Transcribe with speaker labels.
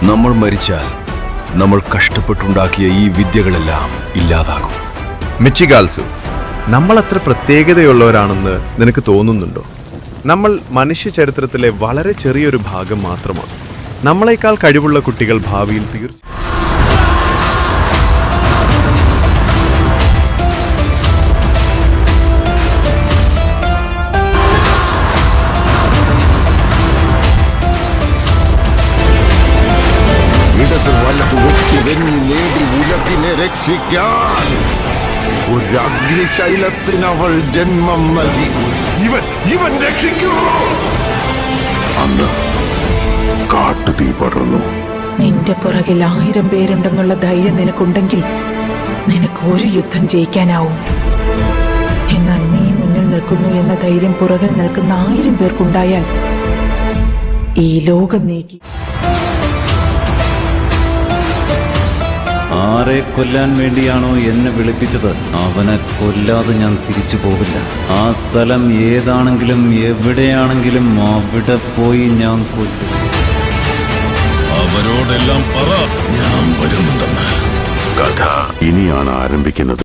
Speaker 1: നമ്മൾ മരിച്ചാൽ നമ്മൾ കഷ്ടപ്പെട്ടുണ്ടാക്കിയ ഈ വിദ്യകളെല്ലാം ഇല്ലാതാകും.
Speaker 2: മിച്ചിഗാൽസു, നമ്മൾ അത്ര പ്രത്യേകതയുള്ളവരാണെന്ന് നിനക്ക് തോന്നുന്നുണ്ടോ? നമ്മൾ മനുഷ്യ ചരിത്രത്തിലെ വളരെ ചെറിയൊരു ഭാഗം മാത്രമാണ്. നമ്മളെക്കാൾ കഴിവുള്ള കുട്ടികൾ ഭാവിയിൽ തീർച്ചയായും
Speaker 3: ഉലകിനെ രക്ഷിക്കാൻ ഒരു അഗ്നിശൈലത്തിനവൾ ജന്മം നൽകി. ഇവൻ രക്ഷിക്കൂ. അന്ന് കാട്ടുതീ പടർന്നു.
Speaker 4: നിന്റെ പുറകിൽ 1000 പേരുണ്ടെന്നുള്ള ധൈര്യം നിനക്കുണ്ടെങ്കിൽ നിനക്ക് ഒരു യുദ്ധം ജയിക്കാനാവും. എന്നാൽ നീ മുന്നിൽ നിൽക്കുന്നു എന്ന ധൈര്യം പുറകിൽ നിൽക്കുന്ന 1000 പേർക്കുണ്ടായാൽ ഈ ലോകം നീക്കി.
Speaker 5: ആരെ കൊല്ലാൻ വേണ്ടിയാണോ എന്നെ വിളിപ്പിച്ചത് അവനെ കൊല്ലാതെ ഞാൻ തിരിച്ചു പോവില്ല. ആ സ്ഥലം ഏതാണെങ്കിലും എവിടെയാണെങ്കിലും അവിടെ പോയി ഞാൻ കൊല്ലും.
Speaker 3: അവരോടെല്ലാം പറ, ഞാൻ വരുന്നുണ്ടെന്ന്. കഥ ഇനിയാണ് ആരംഭിക്കുന്നത്.